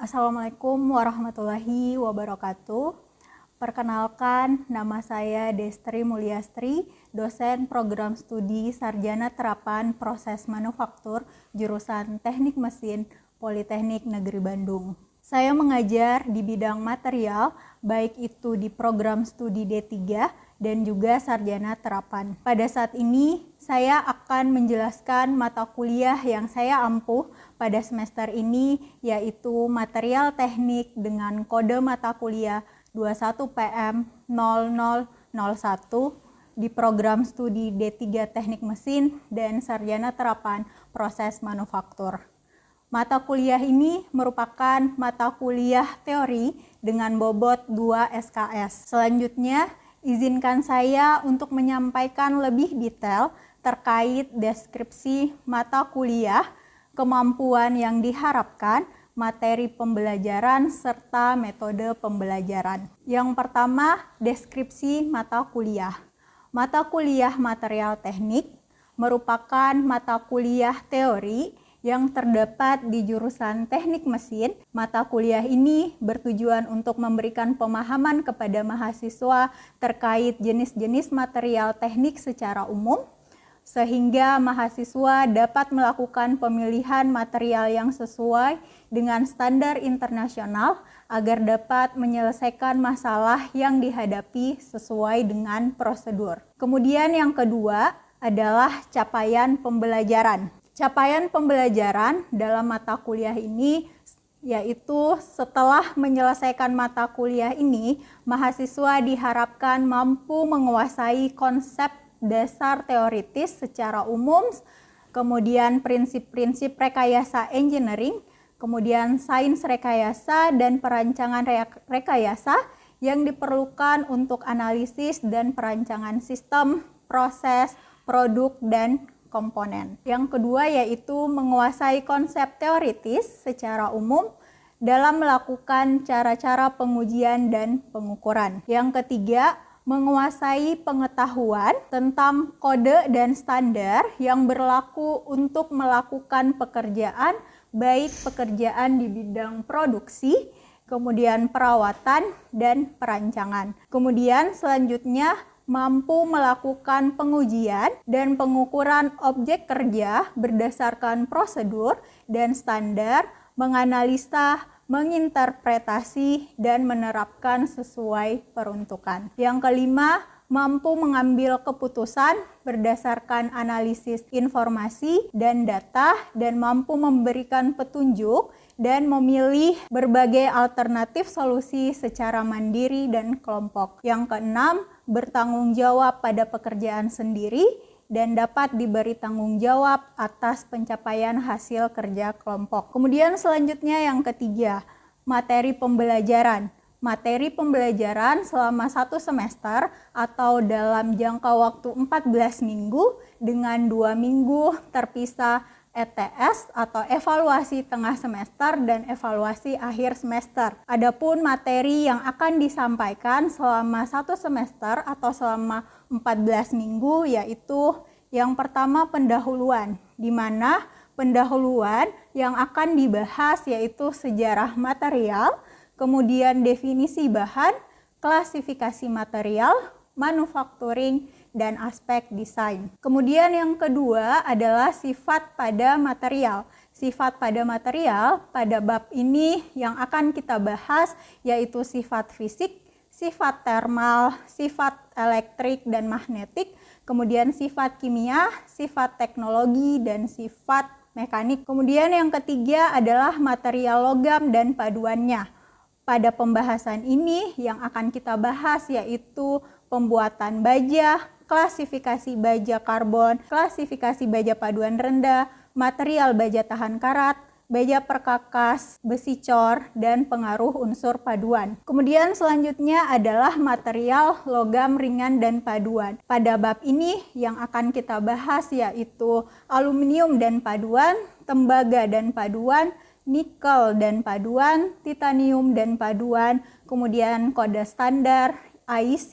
Assalamualaikum warahmatullahi wabarakatuh. Perkenalkan, nama saya Destri Mulyastri, dosen program studi Sarjana Terapan Proses Manufaktur, jurusan Teknik Mesin, Politeknik Negeri Bandung. Saya mengajar di bidang material, baik itu di program studi D3 dan juga Sarjana Terapan. Pada saat ini, saya akan menjelaskan mata kuliah yang saya ampuh pada semester ini, yaitu Material Teknik dengan kode mata kuliah 21PM0001 di program studi D3 Teknik Mesin dan Sarjana Terapan Proses Manufaktur. Mata kuliah ini merupakan mata kuliah teori dengan bobot 2 SKS. Selanjutnya, izinkan saya untuk menyampaikan lebih detail terkait deskripsi mata kuliah, kemampuan yang diharapkan, materi pembelajaran, serta metode pembelajaran. Yang pertama, deskripsi mata kuliah. Mata kuliah material teknik merupakan mata kuliah teori yang terdapat di jurusan Teknik Mesin. Mata kuliah ini bertujuan untuk memberikan pemahaman kepada mahasiswa terkait jenis-jenis material teknik secara umum, sehingga mahasiswa dapat melakukan pemilihan material yang sesuai dengan standar internasional agar dapat menyelesaikan masalah yang dihadapi sesuai dengan prosedur. Kemudian yang kedua adalah capaian pembelajaran. Capaian pembelajaran dalam mata kuliah ini yaitu setelah menyelesaikan mata kuliah ini, mahasiswa diharapkan mampu menguasai konsep dasar teoritis secara umum, kemudian prinsip-prinsip rekayasa engineering, kemudian sains rekayasa dan perancangan rekayasa yang diperlukan untuk analisis dan perancangan sistem, proses, produk, dan komponen. Yang kedua yaitu menguasai konsep teoritis secara umum dalam melakukan cara-cara pengujian dan pengukuran. Yang ketiga, menguasai pengetahuan tentang kode dan standar yang berlaku untuk melakukan pekerjaan, baik pekerjaan di bidang produksi, kemudian perawatan, dan perancangan. Kemudian selanjutnya, mampu melakukan pengujian dan pengukuran objek kerja berdasarkan prosedur dan standar, menganalisa, menginterpretasi, dan menerapkan sesuai peruntukan. Yang kelima, mampu mengambil keputusan berdasarkan analisis informasi dan data dan mampu memberikan petunjuk dan memilih berbagai alternatif solusi secara mandiri dan kelompok. Yang keenam, bertanggung jawab pada pekerjaan sendiri dan dapat diberi tanggung jawab atas pencapaian hasil kerja kelompok. Kemudian selanjutnya yang ketiga, materi pembelajaran. Materi pembelajaran selama 1 semester atau dalam jangka waktu 14 minggu dengan 2 minggu terpisah ETS atau evaluasi tengah semester dan evaluasi akhir semester. Adapun materi yang akan disampaikan selama 1 semester atau selama 14 minggu yaitu yang pertama pendahuluan, di mana pendahuluan yang akan dibahas yaitu sejarah material, kemudian definisi bahan, klasifikasi material, manufacturing, dan aspek desain. Kemudian yang kedua adalah sifat pada material. Sifat pada material pada bab ini yang akan kita bahas yaitu sifat fisik, sifat termal, sifat elektrik dan magnetik, kemudian sifat kimia, sifat teknologi, dan sifat mekanik. Kemudian yang ketiga adalah material logam dan paduannya. Pada pembahasan ini yang akan kita bahas yaitu pembuatan baja, klasifikasi baja karbon, klasifikasi baja paduan rendah, material baja tahan karat, baja perkakas, besi cor, dan pengaruh unsur paduan. Kemudian selanjutnya adalah material logam ringan dan paduan. Pada bab ini yang akan kita bahas yaitu aluminium dan paduan, tembaga dan paduan, nikel dan paduan, titanium dan paduan, kemudian kode standar, IC,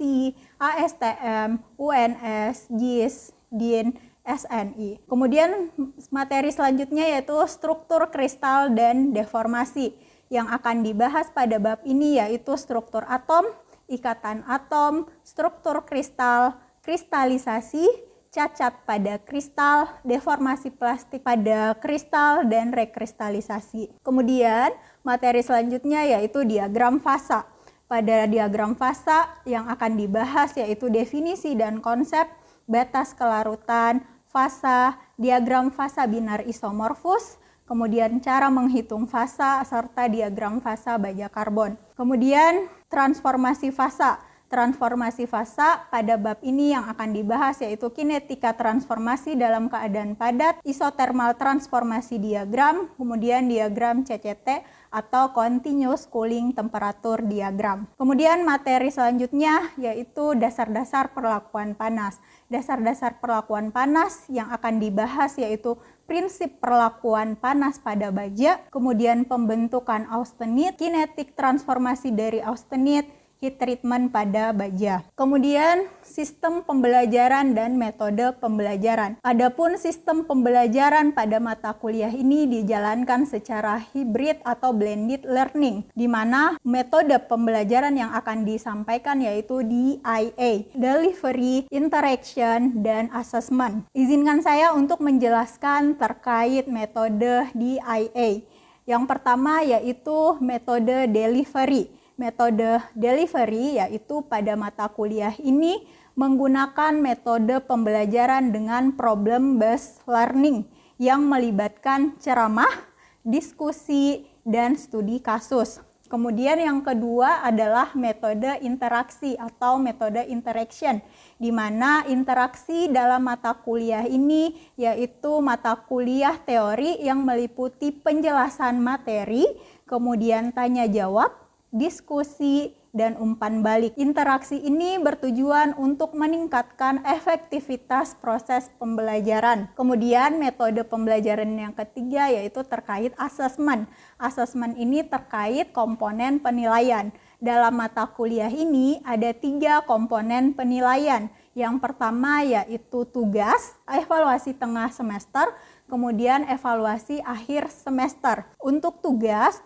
ASTM, UNS, JIS, DIN, SNI. Kemudian materi selanjutnya yaitu struktur kristal dan deformasi. Yang akan dibahas pada bab ini yaitu struktur atom, ikatan atom, struktur kristal, kristalisasi, cacat pada kristal, deformasi plastik pada kristal, dan rekristalisasi. Kemudian materi selanjutnya yaitu diagram fasa. Pada diagram fasa yang akan dibahas yaitu definisi dan konsep, batas kelarutan, fasa, diagram fasa binar isomorfus, kemudian cara menghitung fasa, serta diagram fasa baja karbon. Kemudian transformasi fasa. Transformasi fasa pada bab ini yang akan dibahas yaitu kinetika transformasi dalam keadaan padat, isotermal transformasi diagram, kemudian diagram CCT atau continuous cooling temperature diagram. Kemudian materi selanjutnya yaitu dasar-dasar perlakuan panas. Dasar-dasar perlakuan panas yang akan dibahas yaitu prinsip perlakuan panas pada baja, kemudian pembentukan austenit, kinetik transformasi dari austenit, heat treatment pada baja. Kemudian sistem pembelajaran dan metode pembelajaran. Adapun sistem pembelajaran pada mata kuliah ini dijalankan secara hybrid atau blended learning, di mana metode pembelajaran yang akan disampaikan yaitu DIA, Delivery, Interaction, dan Assessment. Izinkan saya untuk menjelaskan terkait metode DIA. Yang pertama yaitu metode delivery. Metode delivery yaitu pada mata kuliah ini menggunakan metode pembelajaran dengan problem based learning yang melibatkan ceramah, diskusi, dan studi kasus. Kemudian yang kedua adalah metode interaksi atau metode interaction, di mana interaksi dalam mata kuliah ini yaitu mata kuliah teori yang meliputi penjelasan materi, kemudian tanya jawab, diskusi, dan umpan balik. Interaksi ini bertujuan untuk meningkatkan efektivitas proses pembelajaran. Kemudian metode pembelajaran yang ketiga yaitu terkait asesmen. Asesmen ini terkait komponen penilaian. Dalam mata kuliah ini ada 3 komponen penilaian. Yang pertama yaitu tugas, evaluasi tengah semester, kemudian evaluasi akhir semester. Untuk tugas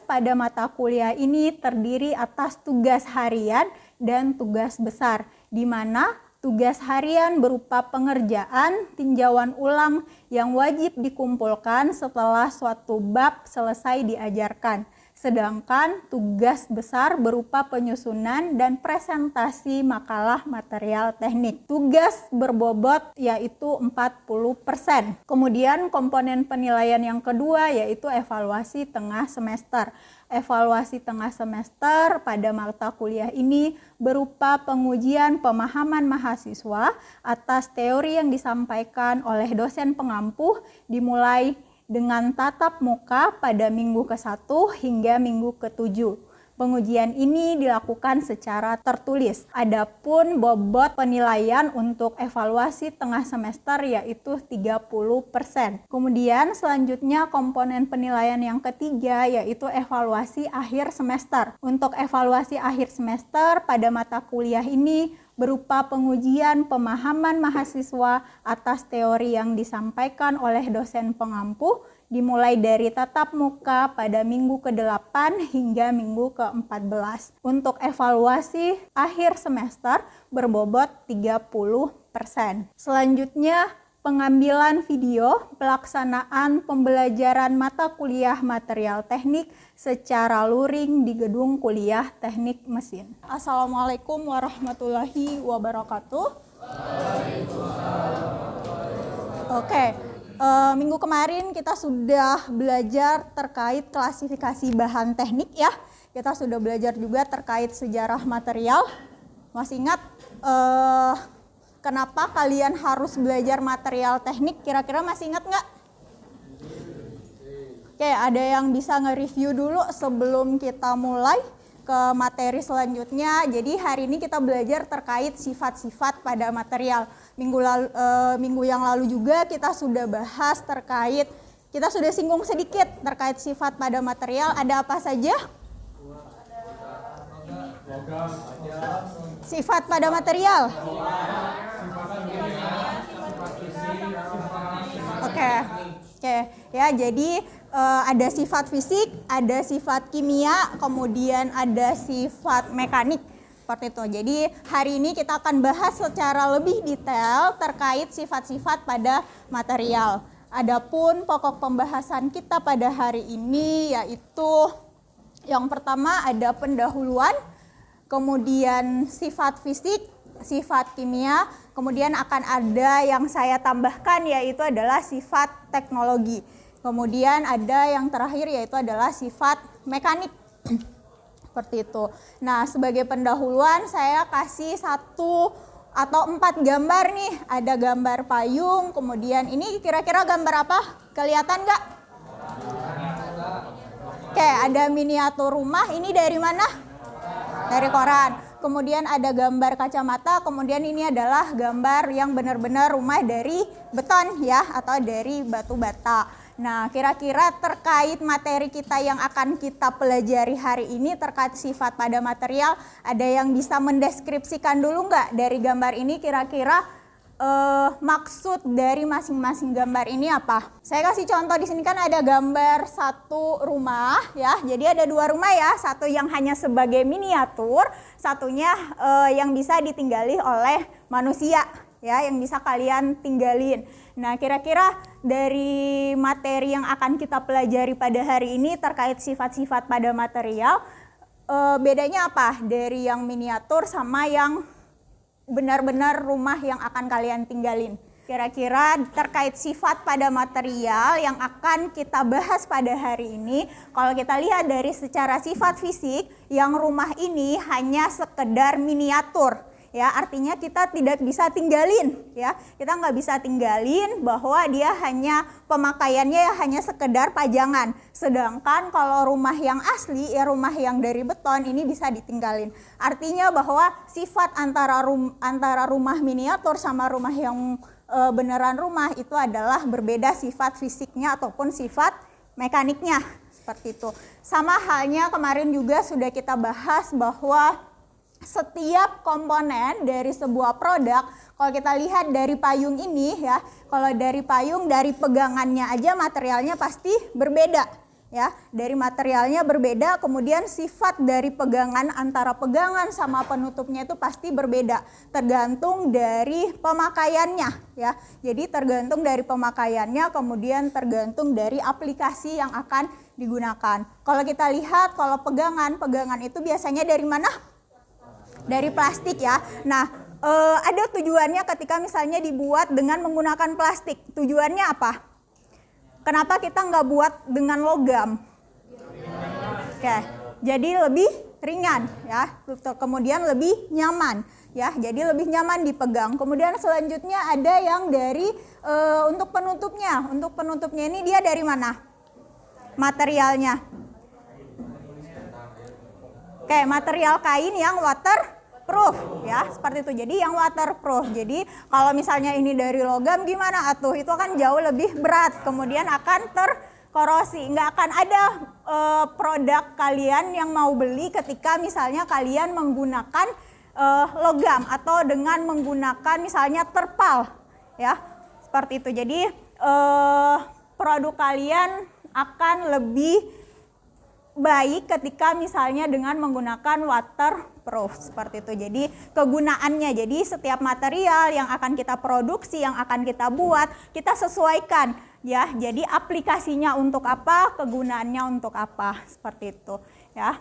pada mata kuliah ini terdiri atas tugas harian dan tugas besar, di mana tugas harian berupa pengerjaan tinjauan ulang yang wajib dikumpulkan setelah suatu bab selesai diajarkan. Sedangkan tugas besar berupa penyusunan dan presentasi makalah material teknik. Tugas berbobot yaitu 40%. Kemudian komponen penilaian yang kedua yaitu evaluasi tengah semester. Evaluasi tengah semester pada mata kuliah ini berupa pengujian pemahaman mahasiswa atas teori yang disampaikan oleh dosen pengampuh dimulai dengan tatap muka pada minggu ke-1 hingga minggu ke-7. Pengujian ini dilakukan secara tertulis. Adapun bobot penilaian untuk evaluasi tengah semester yaitu 30%. Kemudian selanjutnya komponen penilaian yang ketiga yaitu evaluasi akhir semester. Untuk evaluasi akhir semester pada mata kuliah ini berupa pengujian pemahaman mahasiswa atas teori yang disampaikan oleh dosen pengampuh dimulai dari tatap muka pada minggu ke-8 hingga minggu ke-14. Untuk evaluasi akhir semester berbobot 30%. Selanjutnya, pengambilan video pelaksanaan pembelajaran mata kuliah material teknik secara luring di gedung kuliah teknik mesin. Assalamualaikum warahmatullahi wabarakatuh. Oke. Minggu kemarin kita sudah belajar terkait klasifikasi bahan teknik ya. Kita sudah belajar juga terkait sejarah material. Masih ingat kenapa kalian harus belajar material teknik? Kira-kira masih ingat nggak? Oke, ada yang bisa nge-review dulu sebelum kita mulai ke materi selanjutnya. Jadi hari ini kita belajar terkait sifat-sifat pada material. Minggu yang lalu juga kita sudah bahas terkait, kita sudah singgung sedikit terkait sifat pada material. Ada apa saja? Sifat pada material. Oke. Ya, jadi ada sifat fisik, ada sifat kimia, kemudian ada sifat mekanik. Seperti itu. Jadi hari ini kita akan bahas secara lebih detail terkait sifat-sifat pada material. Adapun pokok pembahasan kita pada hari ini yaitu yang pertama ada pendahuluan, kemudian sifat fisik, sifat kimia, kemudian akan ada yang saya tambahkan yaitu adalah sifat teknologi. Kemudian ada yang terakhir yaitu adalah sifat mekanik. Seperti itu. Nah, sebagai pendahuluan saya kasih 1 atau 4 gambar nih. Ada gambar payung, kemudian ini kira-kira gambar apa? Kelihatan nggak? Oke, ada miniatur rumah. Ini dari mana? Dari koran. Kemudian ada gambar kacamata, kemudian ini adalah gambar yang benar-benar rumah dari beton ya, atau dari batu bata. Nah, kira-kira terkait materi kita yang akan kita pelajari hari ini terkait sifat pada material, ada yang bisa mendeskripsikan dulu nggak dari gambar ini kira-kira maksud dari masing-masing gambar ini apa? Saya kasih contoh di sini kan ada gambar 1 rumah ya. Jadi ada 2 rumah ya, satu yang hanya sebagai miniatur, satunya yang bisa ditinggali oleh manusia ya, yang bisa kalian tinggalin. Nah, kira-kira dari materi yang akan kita pelajari pada hari ini terkait sifat-sifat pada material, bedanya apa dari yang miniatur sama yang benar-benar rumah yang akan kalian tinggalin? Kira-kira terkait sifat pada material yang akan kita bahas pada hari ini, kalau kita lihat dari secara sifat fisik, yang rumah ini hanya sekedar miniatur. Ya, artinya kita tidak bisa tinggalin ya. Kita nggak bisa tinggalin bahwa dia hanya pemakaiannya hanya sekedar pajangan. Sedangkan kalau rumah yang asli ya, rumah yang dari beton ini bisa ditinggalin. Artinya bahwa sifat antara rumah miniatur sama rumah yang beneran rumah itu adalah berbeda sifat fisiknya ataupun sifat mekaniknya. Seperti itu. Sama halnya kemarin juga sudah kita bahas bahwa setiap komponen dari sebuah produk, kalau kita lihat dari payung ini ya, kalau dari payung dari pegangannya aja materialnya pasti berbeda ya, dari materialnya berbeda, kemudian sifat dari pegangan antara pegangan sama penutupnya itu pasti berbeda, tergantung dari pemakaiannya ya. Jadi tergantung dari pemakaiannya, kemudian tergantung dari aplikasi yang akan digunakan. Kalau kita lihat kalau pegangan itu biasanya dari mana? Dari plastik ya. Nah, ada tujuannya ketika misalnya dibuat dengan menggunakan plastik. Tujuannya apa? Kenapa kita nggak buat dengan logam? Oke, jadi lebih ringan ya. Kemudian lebih nyaman ya. Jadi lebih nyaman dipegang. Kemudian selanjutnya ada yang dari untuk penutupnya. Untuk penutupnya ini dia dari mana? Materialnya. Oke, material kain yang waterproof ya, seperti itu. Jadi yang waterproof. Jadi kalau misalnya ini dari logam gimana atuh? Itu akan jauh lebih berat, kemudian akan terkorosi. Nggak akan ada produk kalian yang mau beli ketika misalnya kalian menggunakan logam atau dengan menggunakan misalnya terpal ya, seperti itu. Jadi produk kalian akan lebih baik ketika misalnya dengan menggunakan waterproof, seperti itu. Jadi kegunaannya, jadi setiap material yang akan kita produksi, yang akan kita buat, kita sesuaikan ya. Jadi aplikasinya untuk apa, kegunaannya untuk apa, seperti itu ya.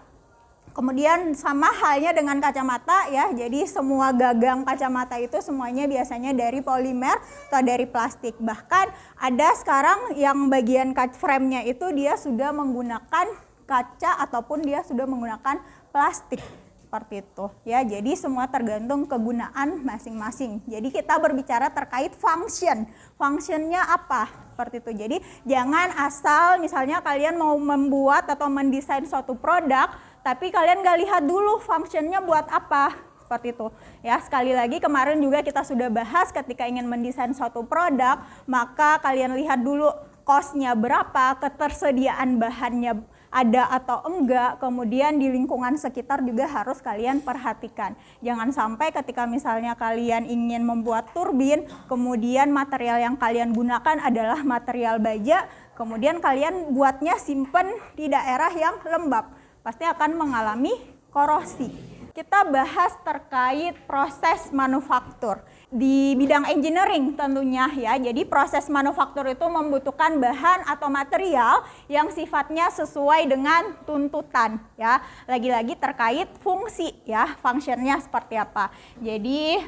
Kemudian sama halnya dengan kacamata ya. Jadi semua gagang kacamata itu semuanya biasanya dari polimer atau dari plastik. Bahkan ada sekarang yang bagian frame-nya itu dia sudah menggunakan kaca ataupun dia sudah menggunakan plastik, seperti itu ya. Jadi semua tergantung kegunaan masing-masing. Jadi kita berbicara terkait functionnya apa, seperti itu. Jadi jangan asal misalnya kalian mau membuat atau mendesain suatu produk tapi kalian nggak lihat dulu functionnya buat apa, seperti itu ya. Sekali lagi kemarin juga kita sudah bahas ketika ingin mendesain suatu produk, maka kalian lihat dulu cost-nya berapa, ketersediaan bahannya ada atau enggak, kemudian di lingkungan sekitar juga harus kalian perhatikan. Jangan sampai ketika misalnya kalian ingin membuat turbin, kemudian material yang kalian gunakan adalah material baja, kemudian kalian buatnya simpen di daerah yang lembab, pasti akan mengalami korosi. Kita bahas terkait proses manufaktur di bidang engineering tentunya ya. Jadi proses manufaktur itu membutuhkan bahan atau material yang sifatnya sesuai dengan tuntutan ya. Lagi-lagi terkait fungsi ya, functionnya seperti apa. Jadi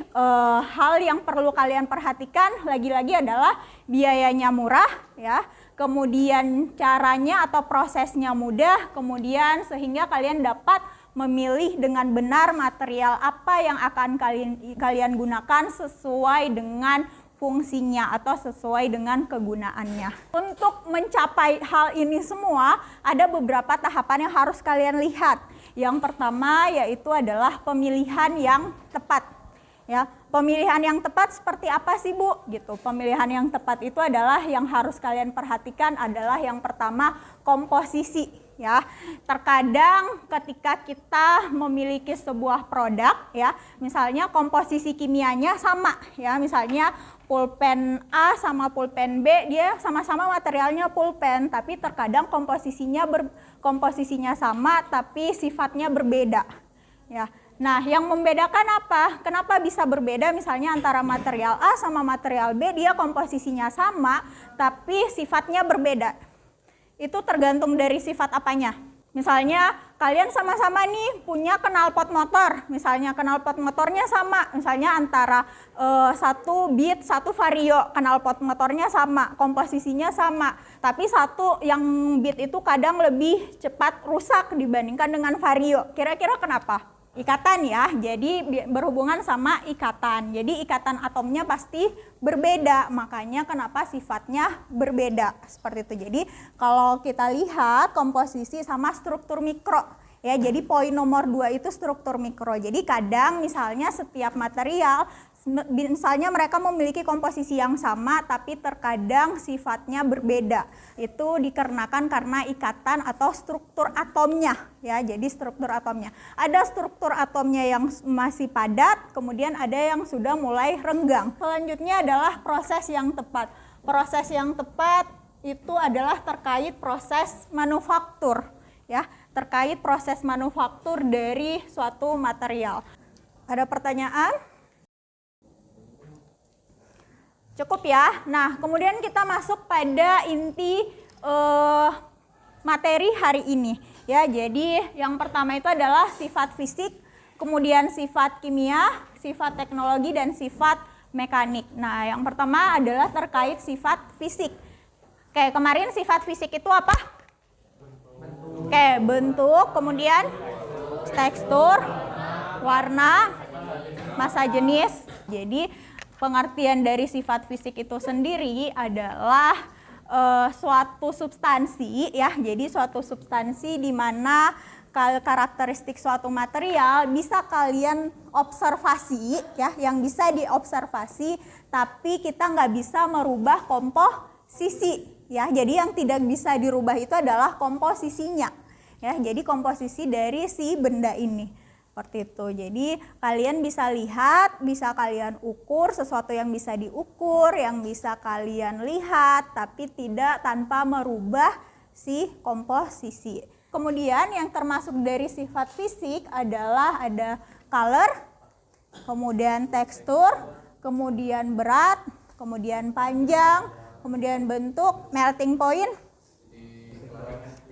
hal yang perlu kalian perhatikan lagi-lagi adalah biayanya murah ya. Kemudian caranya atau prosesnya mudah, kemudian sehingga kalian dapat memilih dengan benar material apa yang akan kalian gunakan sesuai dengan fungsinya atau sesuai dengan kegunaannya. Untuk mencapai hal ini semua, ada beberapa tahapan yang harus kalian lihat. Yang pertama yaitu adalah pemilihan yang tepat. Ya, pemilihan yang tepat seperti apa sih Bu? Gitu. Pemilihan yang tepat itu adalah yang harus kalian perhatikan adalah yang pertama komposisi. Ya, terkadang ketika kita memiliki sebuah produk ya, misalnya komposisi kimianya sama ya, misalnya pulpen A sama pulpen B dia sama-sama materialnya pulpen, tapi terkadang komposisinya sama tapi sifatnya berbeda ya. Nah, yang membedakan apa? Kenapa bisa berbeda misalnya antara material A sama material B dia komposisinya sama tapi sifatnya berbeda? Itu tergantung dari sifat apanya. Misalnya kalian sama-sama nih punya knalpot motor, misalnya knalpot motornya sama, misalnya antara satu bit, satu vario, knalpot motornya sama, komposisinya sama, tapi satu yang bit itu kadang lebih cepat rusak dibandingkan dengan vario. Kira-kira kenapa? Ikatan ya, jadi berhubungan sama ikatan. Jadi ikatan atomnya pasti berbeda, makanya kenapa sifatnya berbeda seperti itu. Jadi kalau kita lihat komposisi sama struktur mikro ya, jadi poin nomor 2 itu struktur mikro. Jadi kadang misalnya setiap material, misalnya mereka memiliki komposisi yang sama tapi terkadang sifatnya berbeda. Itu dikarenakan karena ikatan atau struktur atomnya ya. Jadi struktur atomnya. Ada struktur atomnya yang masih padat, kemudian ada yang sudah mulai renggang. Selanjutnya adalah proses yang tepat. Proses yang tepat itu adalah terkait proses manufaktur ya, terkait proses manufaktur dari suatu material. Ada pertanyaan? Cukup ya. Nah, kemudian kita masuk pada inti materi hari ini. Ya, jadi yang pertama itu adalah sifat fisik, kemudian sifat kimia, sifat teknologi, dan sifat mekanik. Nah, yang pertama adalah terkait sifat fisik. Oke, kemarin sifat fisik itu apa? Oke, bentuk, kemudian tekstur, warna, massa jenis. Jadi pengertian dari sifat fisik itu sendiri adalah suatu substansi ya. Jadi suatu substansi di mana karakteristik suatu material bisa kalian observasi ya, yang bisa diobservasi, tapi kita nggak bisa merubah komposisi ya. Jadi yang tidak bisa dirubah itu adalah komposisinya ya. Jadi komposisi dari si benda ini. Seperti itu. Jadi kalian bisa lihat, bisa kalian ukur sesuatu yang bisa diukur, yang bisa kalian lihat, tapi tidak tanpa merubah si komposisi. Kemudian yang termasuk dari sifat fisik adalah ada color, kemudian tekstur, kemudian berat, kemudian panjang, kemudian bentuk, melting point,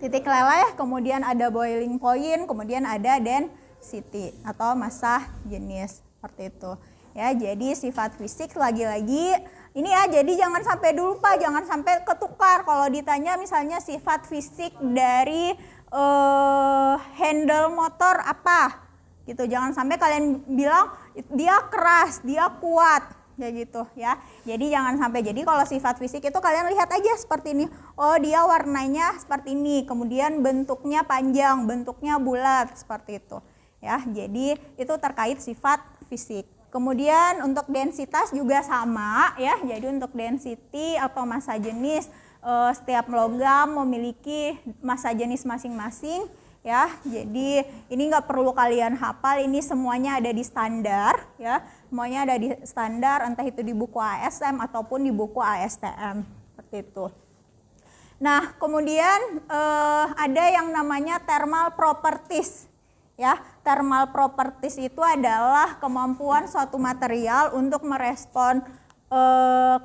titik leleh, kemudian ada boiling point, kemudian ada density atau massa jenis, seperti itu ya. Jadi sifat fisik lagi-lagi ini ya, jadi jangan sampai lupa, jangan sampai ketukar kalau ditanya misalnya sifat fisik dari handle motor apa gitu, jangan sampai kalian bilang dia keras, dia kuat kayak gitu ya. Jadi jangan sampai, jadi kalau sifat fisik itu kalian lihat aja seperti ini, oh dia warnanya seperti ini, kemudian bentuknya panjang, bentuknya bulat, seperti itu ya. Jadi itu terkait sifat fisik. Kemudian untuk densitas juga sama ya. Jadi untuk density atau massa jenis setiap logam memiliki massa jenis masing-masing ya. Jadi ini nggak perlu kalian hafal, ini semuanya ada di standar ya. Semuanya ada di standar, entah itu di buku ASM ataupun di buku ASTM seperti itu. Nah, kemudian ada yang namanya thermal properties. Ya, thermal properties itu adalah kemampuan suatu material untuk merespon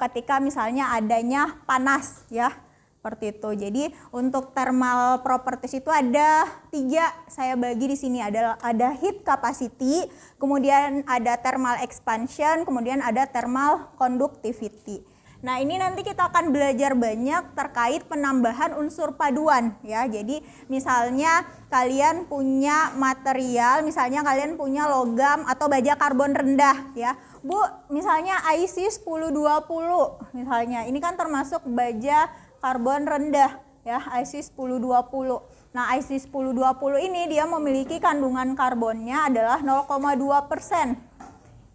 ketika misalnya adanya panas ya, seperti itu. Jadi untuk thermal properties itu ada 3, saya bagi di sini ada heat capacity, kemudian ada thermal expansion, kemudian ada thermal conductivity. Nah, ini nanti kita akan belajar banyak terkait penambahan unsur paduan ya. Jadi misalnya kalian punya material, misalnya kalian punya logam atau baja karbon rendah ya. Bu, misalnya IC 1020 misalnya. Ini kan termasuk baja karbon rendah ya, IC 1020. Nah, IC 1020 ini dia memiliki kandungan karbonnya adalah 0,2%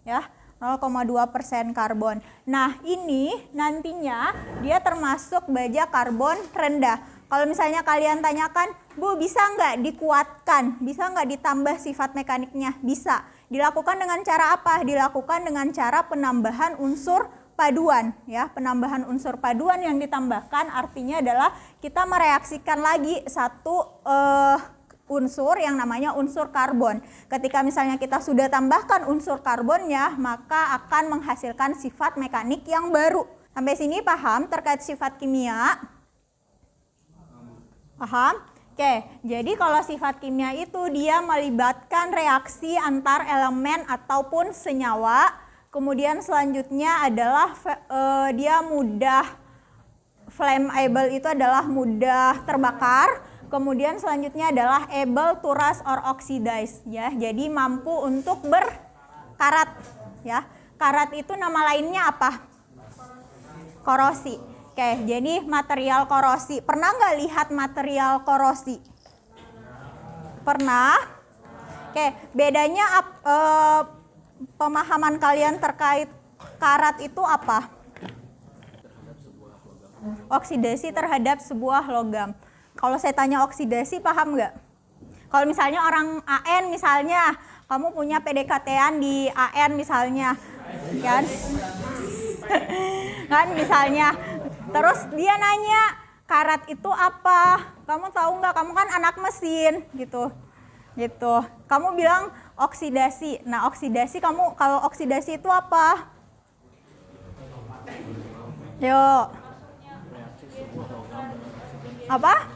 ya. 0,2% karbon. Nah, ini nantinya dia termasuk baja karbon rendah. Kalau misalnya kalian tanyakan, Bu, bisa nggak dikuatkan? Bisa nggak ditambah sifat mekaniknya? Bisa. Dilakukan dengan cara apa? Dilakukan dengan cara penambahan unsur paduan. Ya, penambahan unsur paduan yang ditambahkan artinya adalah kita mereaksikan lagi satu unsur yang namanya unsur karbon. Ketika misalnya kita sudah tambahkan unsur karbonnya, maka akan menghasilkan sifat mekanik yang baru. Sampai sini paham terkait sifat kimia? Paham? Oke, jadi kalau sifat kimia itu dia melibatkan reaksi antar elemen ataupun senyawa. Kemudian selanjutnya adalah dia mudah flammable, itu adalah mudah terbakar. Kemudian selanjutnya adalah able to rust or oxidize ya. Jadi mampu untuk berkarat ya. Karat itu nama lainnya apa? Korosi. Oke, jadi material korosi. Pernah nggak lihat material korosi? Pernah? Oke, bedanya pemahaman kalian terkait karat itu apa? Oksidasi terhadap sebuah logam. Kalau saya tanya oksidasi, paham nggak? Kalau misalnya orang AN misalnya, kamu punya PDKT-an di AN misalnya, kan? Kan misalnya, terus dia nanya, karat itu apa? Kamu tahu nggak? Kamu kan anak mesin, gitu. Kamu bilang oksidasi. Nah, oksidasi kalau oksidasi itu apa? Yuk. Apa?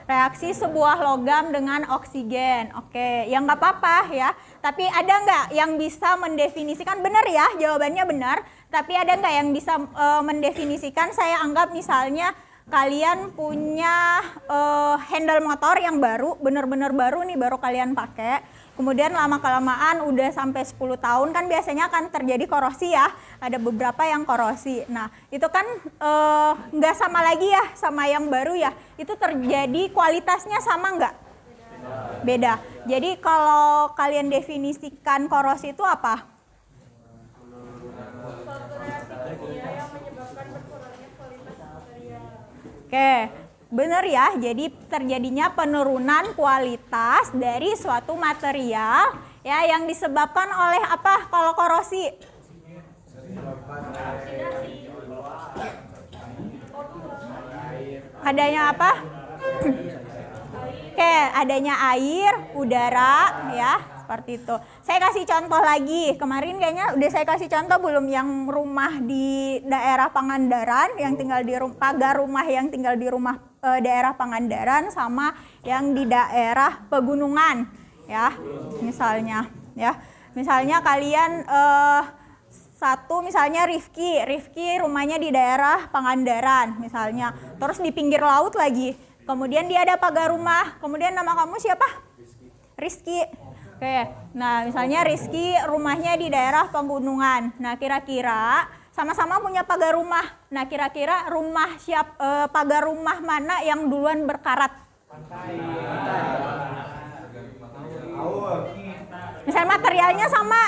Reaksi sebuah logam dengan oksigen. Oke, ya nggak apa-apa ya. Tapi ada nggak yang bisa mendefinisikan? Benar ya, jawabannya benar. Tapi ada nggak yang bisa mendefinisikan? Saya anggap misalnya kalian punya handle motor yang baru, benar-benar baru nih, baru kalian pakai. Kemudian lama-kelamaan udah sampai 10 tahun kan biasanya akan terjadi korosi ya. Ada beberapa yang korosi. Nah, itu kan nggak sama lagi ya sama yang baru ya. Itu terjadi kualitasnya sama nggak? Beda. Jadi kalau kalian definisikan korosi itu apa? Oke. Benar ya, jadi terjadinya penurunan kualitas dari suatu material ya yang disebabkan oleh apa kalau korosi? Adanya apa? Oke, adanya air, udara ya, seperti itu. Saya kasih contoh lagi. Kemarin kayaknya udah saya kasih contoh belum yang rumah di daerah Pangandaran yang tinggal di pagar rumah yang tinggal di rumah daerah Pangandaran sama yang di daerah pegunungan ya. Misalnya ya. Misalnya kalian satu misalnya Rifki rumahnya di daerah Pangandaran misalnya. Terus di pinggir laut lagi. Kemudian dia ada pagar rumah. Kemudian nama kamu siapa? Rizky. Oke. Nah, misalnya Rizky rumahnya di daerah pegunungan. Nah, kira-kira sama-sama punya pagar rumah. Nah, kira-kira pagar rumah mana yang duluan berkarat? Misalnya materialnya sama.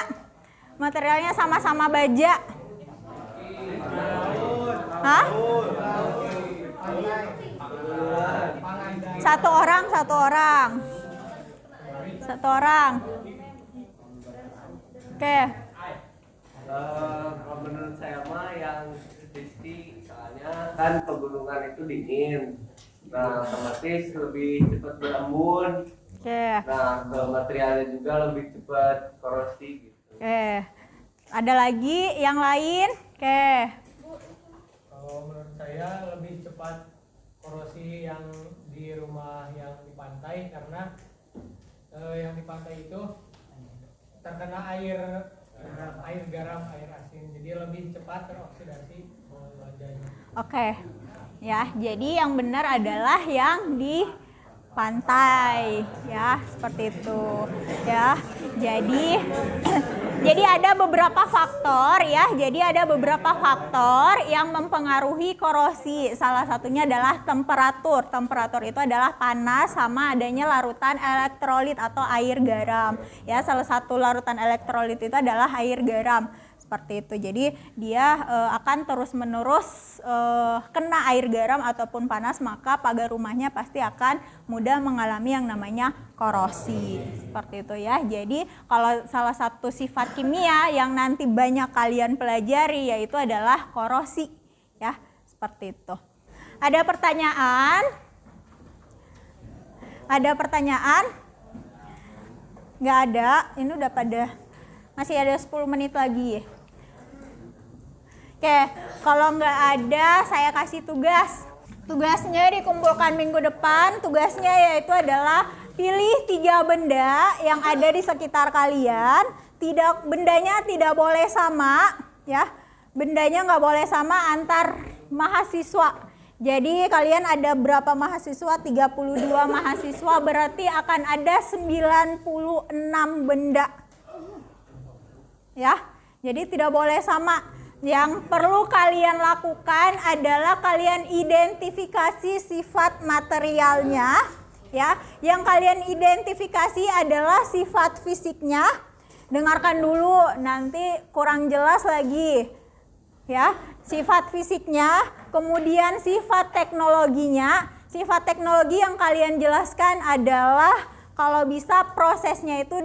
Materialnya sama-sama baja. Hah? Satu orang. Oke. Kalau menurut saya mah yang Rizky, soalnya kan pegunungan itu dingin, nah otomatis lebih cepat berembun. Oke. Nah ke materialnya juga lebih cepat korosi gitu. Oke. Ada lagi yang lain? Oke. Kalau menurut saya lebih cepat korosi yang di rumah yang di pantai, karena yang di pantai itu terkena air garam, air asin, jadi lebih cepat teroksidasi bajanya. Oke. Ya, jadi yang benar adalah yang di pantai, ya, seperti itu. Ya. Jadi ada beberapa faktor ya. Jadi ada beberapa faktor yang mempengaruhi korosi. Salah satunya adalah temperatur. Temperatur itu adalah panas sama adanya larutan elektrolit atau air garam. Ya, salah satu larutan elektrolit itu adalah air garam. Seperti itu. Jadi dia akan terus-menerus kena air garam ataupun panas, maka pagar rumahnya pasti akan mudah mengalami yang namanya korosi. Seperti itu ya. Jadi kalau salah satu sifat kimia yang nanti banyak kalian pelajari yaitu adalah korosi ya. Seperti itu. Ada pertanyaan? Ada pertanyaan? Nggak ada. Ini udah pada, masih ada 10 menit lagi ya. Oke, kalau nggak ada saya kasih tugas. Tugasnya dikumpulkan minggu depan. Tugasnya yaitu adalah pilih 3 benda yang ada di sekitar kalian. Bendanya tidak boleh sama ya. Bendanya nggak boleh sama antar mahasiswa. Jadi kalian ada berapa mahasiswa? 32 mahasiswa, berarti akan ada 96 benda. Ya. Jadi tidak boleh sama. Yang perlu kalian lakukan adalah kalian identifikasi sifat materialnya, ya. Yang kalian identifikasi adalah sifat fisiknya. Dengarkan dulu, nanti kurang jelas lagi, ya. Sifat fisiknya, kemudian sifat teknologinya. Sifat teknologi yang kalian jelaskan adalah kalau bisa prosesnya itu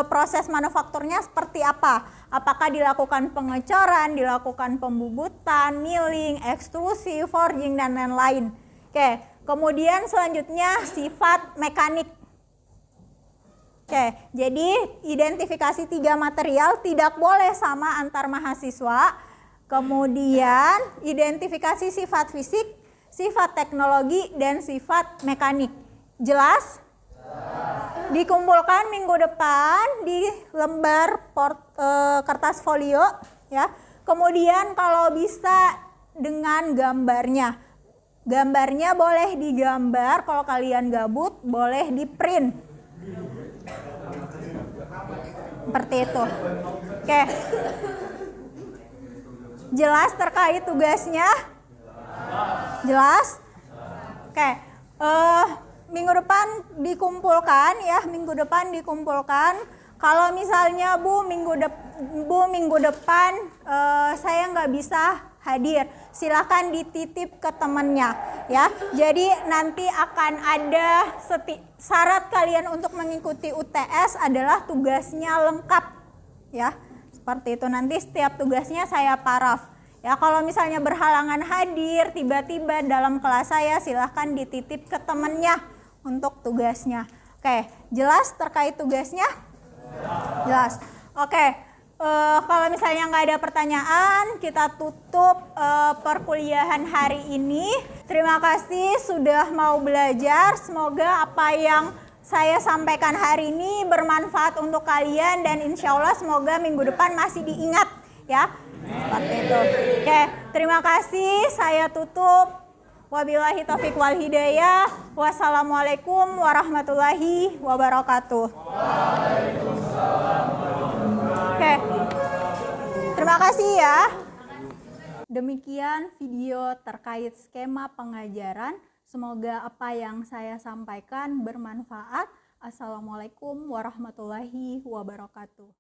proses manufakturnya seperti apa? Apakah dilakukan pengecoran, dilakukan pembubutan, milling, ekstrusi, forging, dan lain-lain. Oke, kemudian selanjutnya sifat mekanik. Oke, jadi identifikasi 3 material tidak boleh sama antar mahasiswa. Kemudian identifikasi sifat fisik, sifat teknologi, dan sifat mekanik. Jelas? Dikumpulkan minggu depan di lembar kertas folio ya. Kemudian kalau bisa dengan gambarnya. Gambarnya boleh digambar, kalau kalian gabut boleh di print. Seperti itu. Oke. Jelas terkait tugasnya? Jelas? Oke. Minggu depan dikumpulkan ya, minggu depan dikumpulkan. Kalau misalnya Bu minggu depan saya nggak bisa hadir, silakan dititip ke temannya ya. Jadi nanti akan ada syarat kalian untuk mengikuti UTS adalah tugasnya lengkap ya. Seperti itu, nanti setiap tugasnya saya paraf. Ya, kalau misalnya berhalangan hadir tiba-tiba dalam kelas saya, silahkan dititip ke temannya untuk tugasnya. Oke, jelas terkait tugasnya? Jelas. Oke, kalau misalnya nggak ada pertanyaan, kita tutup perkuliahan hari ini. Terima kasih sudah mau belajar. Semoga apa yang saya sampaikan hari ini bermanfaat untuk kalian dan insya Allah semoga minggu depan masih diingat ya. Seperti itu. Oke, terima kasih. Saya tutup. Wabillahi taufiq wal hidayah. Wassalamualaikum warahmatullahi wabarakatuh. Oke. Terima kasih ya. Demikian video terkait skema pengajaran. Semoga apa yang saya sampaikan bermanfaat. Assalamualaikum warahmatullahi wabarakatuh.